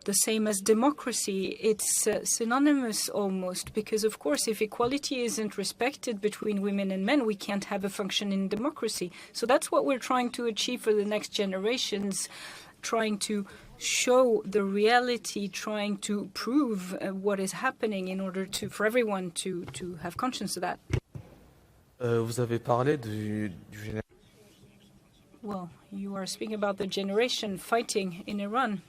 the same as democracy. It's synonymous almost, because of course if equality isn't respected between women and men, we can't have a functioning democracy. So that's what we're trying to achieve for the next generations, trying to show the reality, trying to prove what is happening in order for everyone to have conscience of that. Vous avez parlé du Well, you are speaking about the generation fighting in Iran.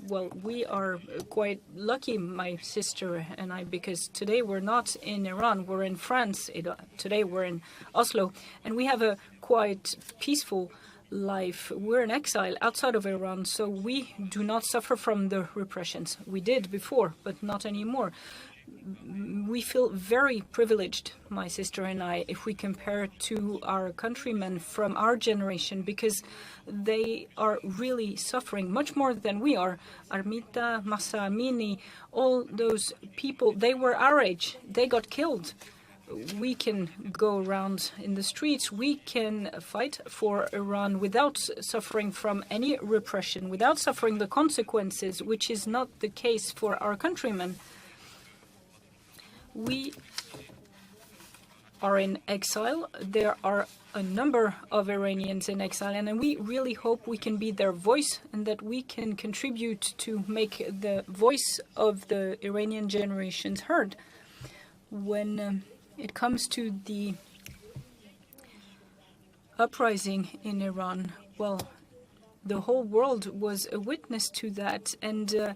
Well, we are quite lucky, my sister and I, because today we're not in Iran, we're in France. Today we're in Oslo, and we have a quite peaceful life. We're in exile outside of Iran, so we do not suffer from the repressions. We did before, but not anymore. We feel very privileged, my sister and I, if we compare to our countrymen from our generation, because they are really suffering much more than we are. Armita, Masa Amini, all those people, they were our age. They got killed. We can go around in the streets. We can fight for Iran without suffering from any repression, without suffering the consequences, which is not the case for our countrymen. We are in exile. There are a number of Iranians in exile, and we really hope we can be their voice and that we can contribute to make the voice of the Iranian generations heard. When it comes to the uprising in Iran, well, the whole world was a witness to that, and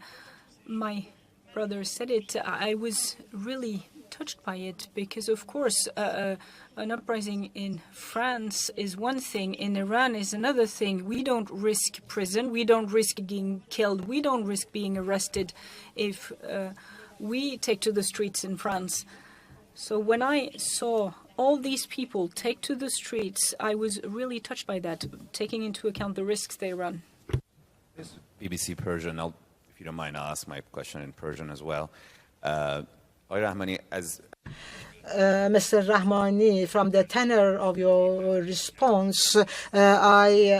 my brother said it. I was really touched by it because, of course, an uprising in France is one thing, in Iran is another thing. We don't risk prison, we don't risk being killed, we don't risk being arrested if we take to the streets in France. So when I saw all these people take to the streets, I was really touched by that, taking into account the risks they run. BBC Persian, if you don't mind, I'll ask my question in Persian as well. Taghi Rahmani, as Mr. Rahmani, from the tenor of your response, I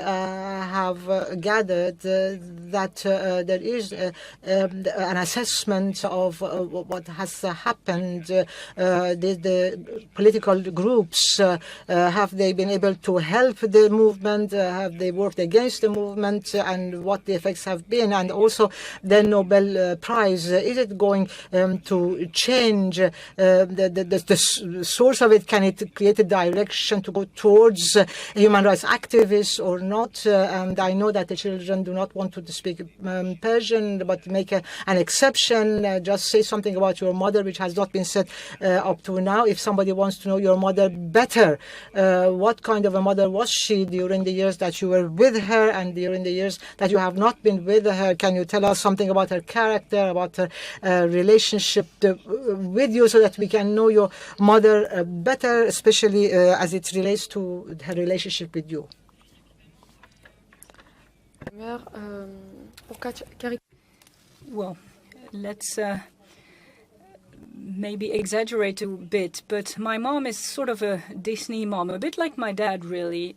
have gathered that there is an assessment of what has happened. The political groups, have they been able to help the movement? Have they worked against the movement? And what the effects have been? And also the Nobel Prize, is it going to change the source of it? Can it create a direction to go towards human rights activists or not? And I know that the children do not want to speak Persian, but make an exception. Just say something about your mother, which has not been said up to now. If somebody wants to know your mother better, what kind of a mother was she during the years that you were with her and during the years that you have not been with her? Can you tell us something about her character, about her relationship with you, so that we can know your mother better, especially as it relates to her relationship with you? Well, let's maybe exaggerate a bit, but my mom is sort of a Disney mom, a bit like my dad, really.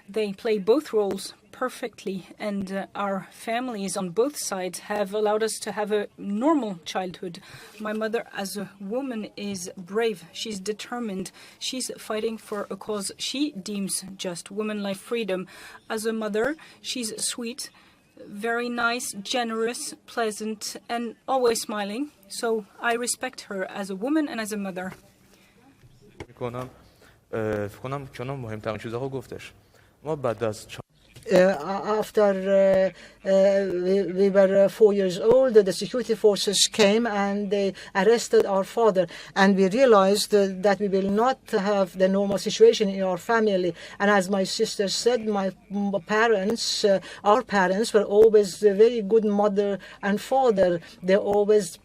They play both roles perfectly, and our families on both sides have allowed us to have a normal childhood. My mother, as a woman, is brave. She's determined. She's fighting for a cause she deems just, women life freedom. As a mother, she's sweet, very nice, generous, pleasant, and always smiling. So I respect her as a woman and as a mother. After we were 4 years old, the security forces came and they arrested our father, and we realized that we will not have the normal situation in our family. And as my sister said, my parents, our parents, were always a very good mother and father. They always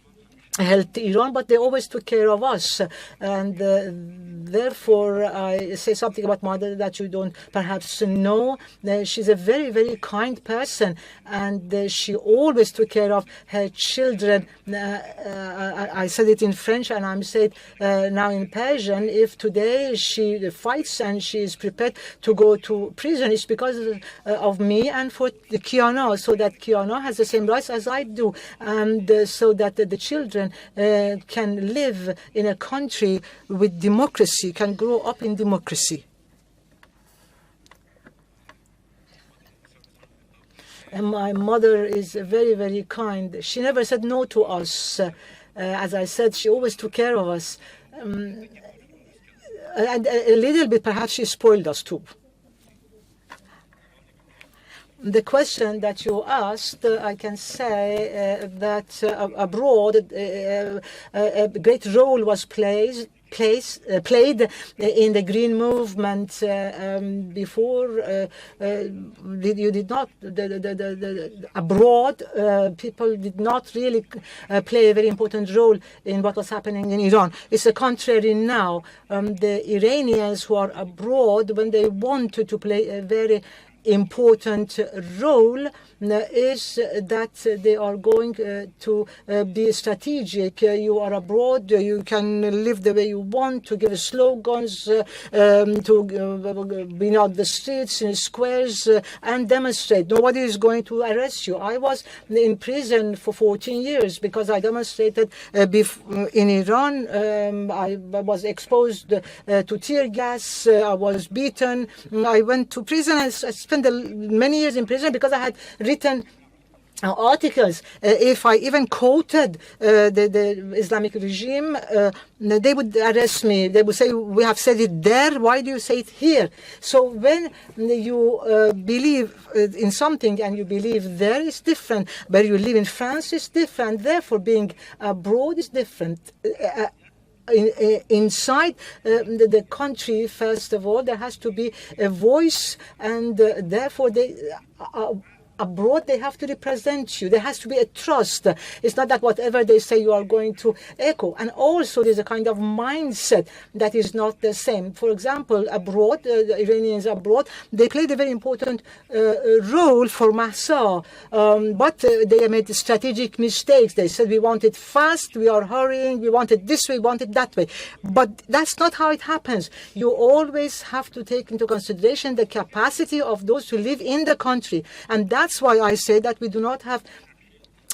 helped Iran, but they always took care of us. And therefore, I say something about mother that you don't perhaps know. She's a very, very kind person, and she always took care of her children. I said it in French, and I'm saying now in Persian. If today she fights and she is prepared to go to prison, it's because of me and for the Kiana, so that Kiana has the same rights as I do, and so that the children can live in a country with democracy, can grow up in democracy. And my mother is very, very kind. She never said no to us. As I said, she always took care of us. And a little bit, perhaps, she spoiled us too. The question that you asked, I can say that abroad a great role was played in the green movement before. You did not, abroad, people did not really play a very important role in what was happening in Iran. It's the contrary now. The Iranians who are abroad, when they wanted to play a very important role, is that they are going to be strategic. You are abroad, you can live the way you want, to give slogans, to be out the streets, in squares, and demonstrate. Nobody is going to arrest you. I was in prison for 14 years because I demonstrated in Iran. I was exposed to tear gas. I was beaten. I went to prison. I spent many years in prison because I had written articles. If I even quoted the Islamic regime, they would arrest me. They would say, we have said it there, why do you say it here? So when you believe in something and you believe there is different, where you live in France is different, therefore being abroad is different. Inside the country, first of all, there has to be a voice, and therefore they abroad they have to represent you. There has to be a trust. It's not that whatever they say you are going to echo. And also there's a kind of mindset that is not the same. For example, abroad, the Iranians abroad, they played a very important role for Mahsa, but they made strategic mistakes. They said we want it fast, we are hurrying, we want it this way, we want it that way. But that's not how it happens. You always have to take into consideration the capacity of those who live in the country. And that's why I say that we do not have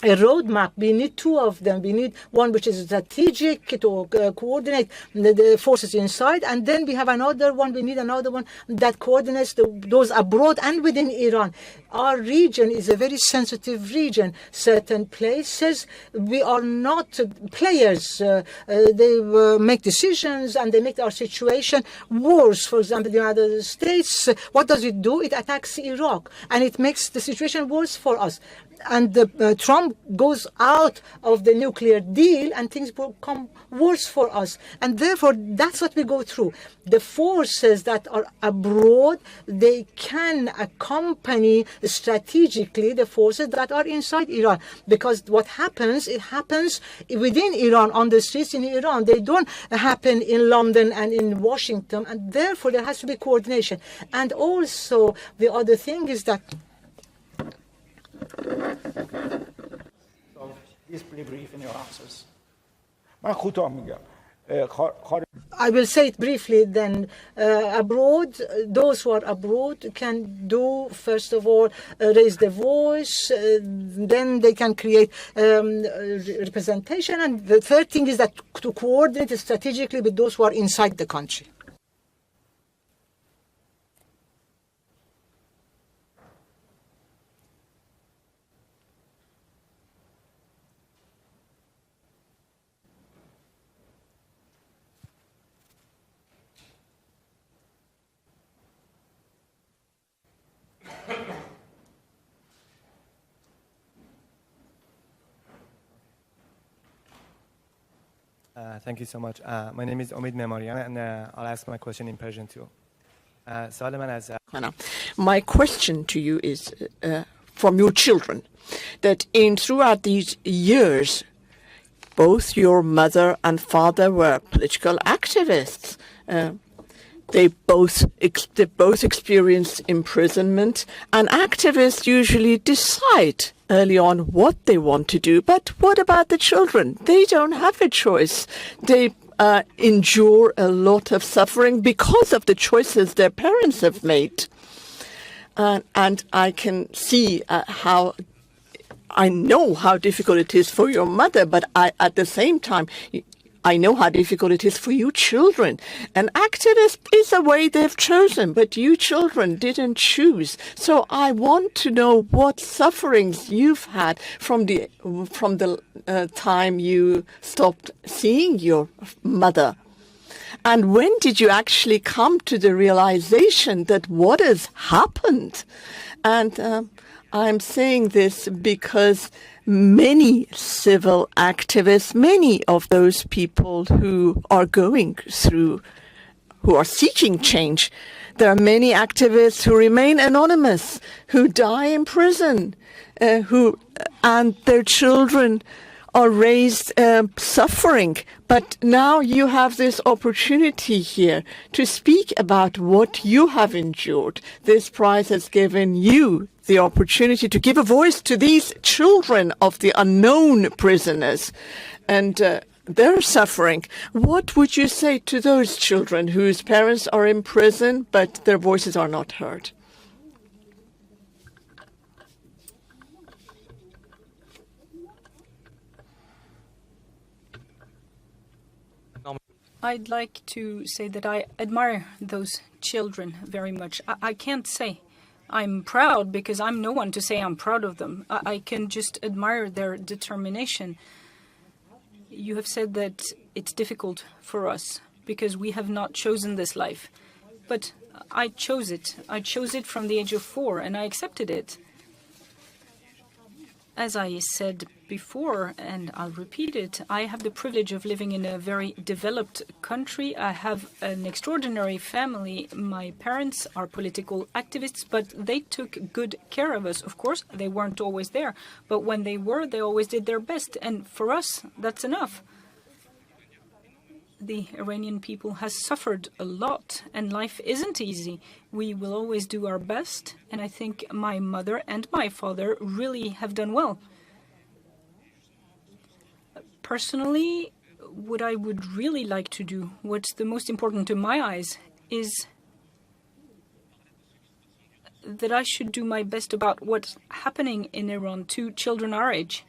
a roadmap. We need two of them. We need one which is strategic to coordinate the forces inside, and then we have another one. We need another one that coordinates those abroad and within Iran. Our region is a very sensitive region. Certain places we are not players. They make decisions and they make our situation worse. For example, the United States, what does it do? It attacks Iraq, and it makes the situation worse for us. And Trump goes out of the nuclear deal and things become worse for us. And therefore, that's what we go through. The forces that are abroad, they can accompany strategically the forces that are inside Iran. Because what happens, it happens within Iran, on the streets in Iran. They don't happen in London and in Washington. And therefore, there has to be coordination. And also, the other thing is that So, please be brief in your answers. I will say it briefly then. Abroad, those who are abroad can do, first of all, raise their voice, then they can create representation. And the third thing is that to coordinate strategically with those who are inside the country. Thank you so much. My name is Omid Memarian, and I'll ask my question in Persian too. My question to you is from your children, that throughout these years, both your mother and father were political activists. They both experienced imprisonment, and activists usually decide early on what they want to do. But what about the children? They don't have a choice. They endure a lot of suffering because of the choices their parents have made. And I can see I know how difficult it is for your mother, but at the same time, I know how difficult it is for you children. An activist is a way they've chosen, but you children didn't choose. So I want to know what sufferings you've had from the time you stopped seeing your mother. And when did you actually come to the realization that what has happened? And I'm saying this because many civil activists, many of those people who are seeking change, there are many activists who remain anonymous, who die in prison, and their children are raised suffering. But now you have this opportunity here to speak about what you have endured. This prize has given you the opportunity to give a voice to these children of the unknown prisoners and their suffering. What would you say to those children whose parents are in prison but their voices are not heard? I'd like to say that I admire those children very much. I can't say I'm proud because I'm no one to say I'm proud of them. I can just admire their determination. You have said that it's difficult for us because we have not chosen this life. But I chose it. I chose it from the age of 4 and I accepted it. As I said before, and I'll repeat it, I have the privilege of living in a very developed country. I have an extraordinary family. My parents are political activists, but they took good care of us. Of course, they weren't always there, but when they were, they always did their best. And for us, that's enough. The Iranian people has suffered a lot, and life isn't easy. We will always do our best, and I think my mother and my father really have done well. Personally, what I would really like to do, what's the most important to my eyes, is that I should do my best about what's happening in Iran to children our age.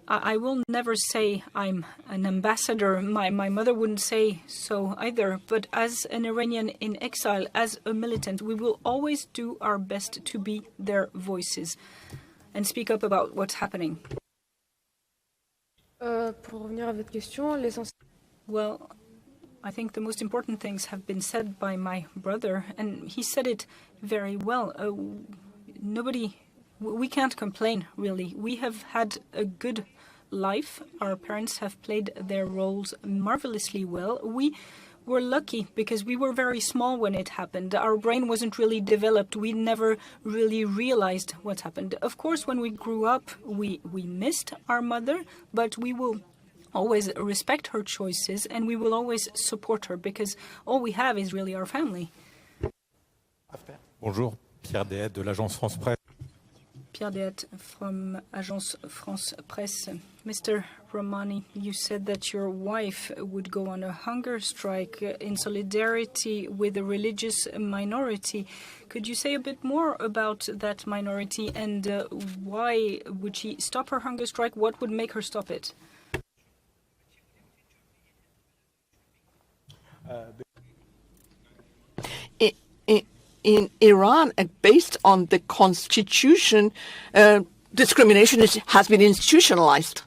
I will never say I'm an ambassador. My mother wouldn't say so either. But as an Iranian in exile, as a militant, we will always do our best to be their voices and speak up about what's happening. Well, I think the most important things have been said by my brother, and he said it very well. We can't complain, really. We have had a good life. Our parents have played their roles marvelously well. We were lucky because we were very small when it happened. Our brain wasn't really developed. We never really realized what happened. Of course, when we grew up, we missed our mother, but we will always respect her choices and we will always support her because all we have is really our family. Bonjour, Pierre Dehaet de l'Agence France Presse. Pierre Dehaet from Agence France Presse. Mr. Rahmani, you said that your wife would go on a hunger strike in solidarity with a religious minority. Could you say a bit more about that minority and why would she stop her hunger strike? What would make her stop it? In Iran, based on the constitution, discrimination has been institutionalized.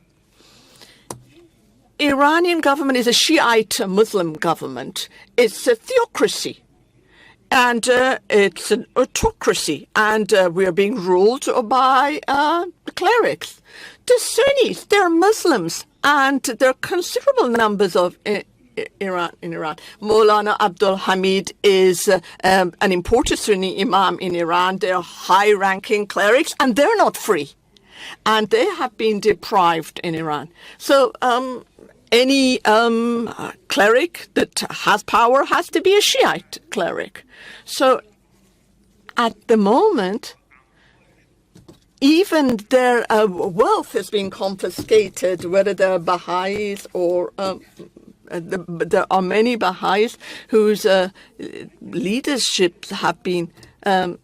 Iranian government is a Shiite Muslim government. It's a theocracy. And it's an autocracy. And we are being ruled by the clerics. The Sunnis, they're Muslims. And there are considerable numbers of in Iran. Maulana Abdul Hamid is an imported Sunni imam in Iran. They're high-ranking clerics, and they're not free. and they have been deprived in Iran. So any cleric that has power has to be a Shiite cleric. So at the moment, even their wealth has been confiscated, whether they're Baha'is or there are many Baha'is whose leaderships have been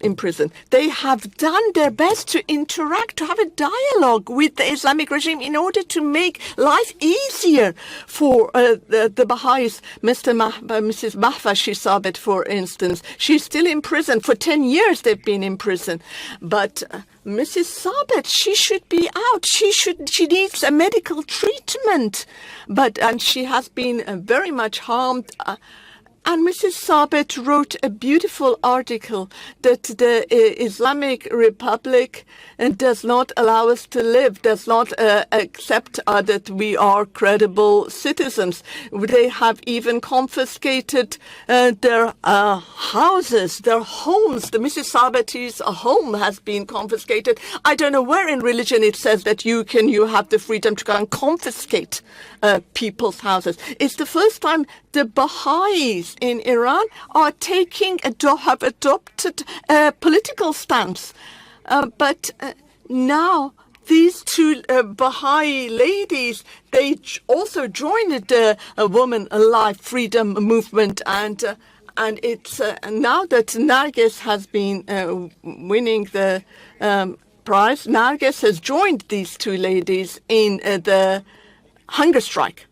imprisoned. They have done their best to interact, to have a dialogue with the Islamic regime in order to make life easier for the Baha'is. Mrs. Mahfashi Sabit, for instance, she's still in prison. For 10 years they've been in prison. But Mrs. Sabit, she should be out. She needs a medical treatment. And she has been very much harmed. And Mrs. Sabit wrote a beautiful article that the Islamic Republic does not allow us to live, does not accept that we are credible citizens. They have even confiscated their houses, their homes. The Mrs. Sabit's home has been confiscated. I don't know where in religion it says that you have the freedom to go and confiscate people's houses. It's the first time the Baha'is in Iran are have adopted a political stance. But now these two Baha'i ladies, they also joined the Women Alive Freedom Movement, and it's now that Narges has been winning the prize. Narges has joined these two ladies in the hunger strike.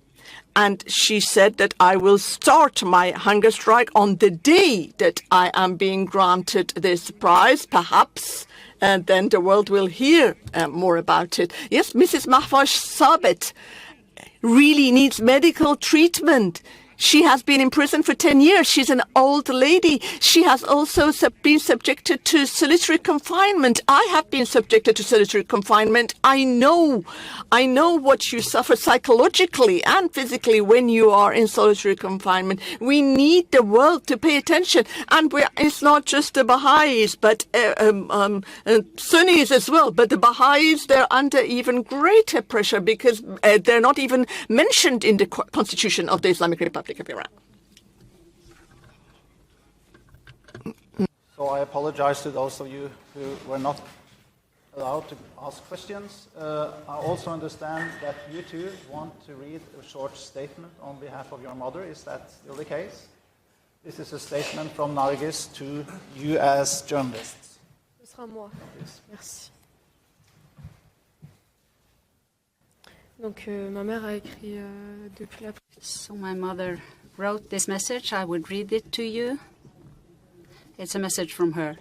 And she said that I will start my hunger strike on the day that I am being granted this prize, perhaps, and then the world will hear more about it. Yes, Mrs. Mahfash Sabit really needs medical treatment. She has been in prison for 10 years. She's an old lady. She has also been subjected to solitary confinement. I have been subjected to solitary confinement. I know what you suffer psychologically and physically when you are in solitary confinement. We need the world to pay attention. And it's not just the Baha'is, but Sunnis as well. But the Baha'is, they're under even greater pressure because they're not even mentioned in the constitution of the Islamic Republic of Iran. So I apologize to those of you who were not allowed to ask questions. I also understand that you two want to read a short statement on behalf of your mother. Is that still the case? This is a statement from Narges to you as journalists. Ce sera moi. Merci. Donc, ma mère a écrit depuis la... So my mother wrote this message. I would read it to you. It's a message from her,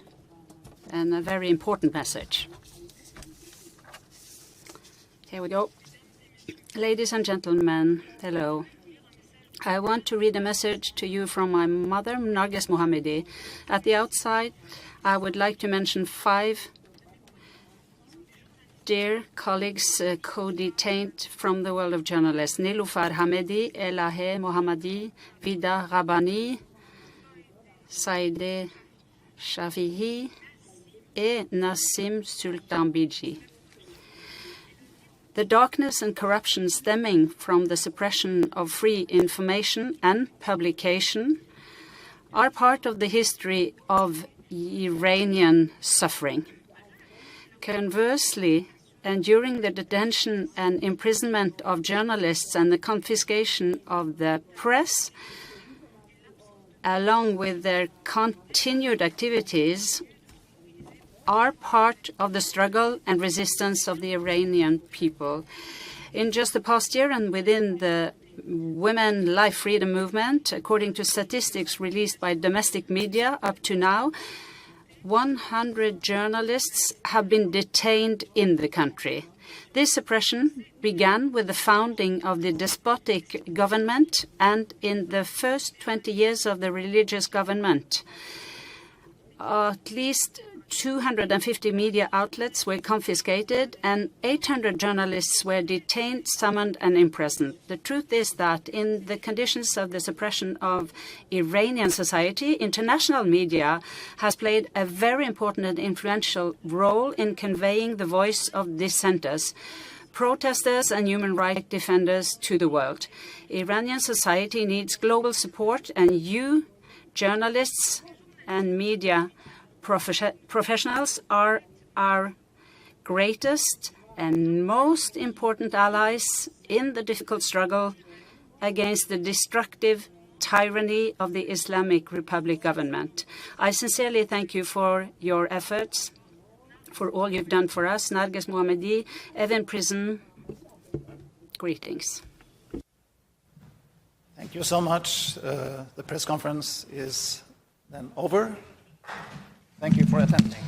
and a very important message. Here we go. Ladies and gentlemen, hello. I want to read a message to you from my mother, Narges Mohammadi. At the outside, I would like to mention 5 dear colleagues co-detained from the world of journalists: Nilufar Hamedi, Ali Mohammadi, Vida Rabbani, Saïdeh Shafihi et Nassim Sultan Biji. The darkness and corruption stemming from the suppression of free information and publication are part of the history of Iranian suffering. Conversely, and during the detention and imprisonment of journalists and the confiscation of the press, along with their continued activities, are part of the struggle and resistance of the Iranian people. In just the past year and within the Women Life Freedom Movement, according to statistics released by domestic media, up to now, 100 journalists have been detained in the country. This suppression began with the founding of the despotic government and in the first 20 years of the religious government. At least 250 media outlets were confiscated and 800 journalists were detained, summoned and imprisoned. The truth is that in the conditions of the suppression of Iranian society, international media has played a very important and influential role in conveying the voice of dissenters, protesters and human rights defenders to the world. Iranian society needs global support, and you, journalists and media professionals, are our greatest and most important allies in the difficult struggle against the destructive tyranny of the Islamic Republic government. I sincerely thank you for your efforts, for all you've done for us. Narges Mohammadi, Evin Prison, greetings. Thank you so much. The press conference is then over. Thank you for attending.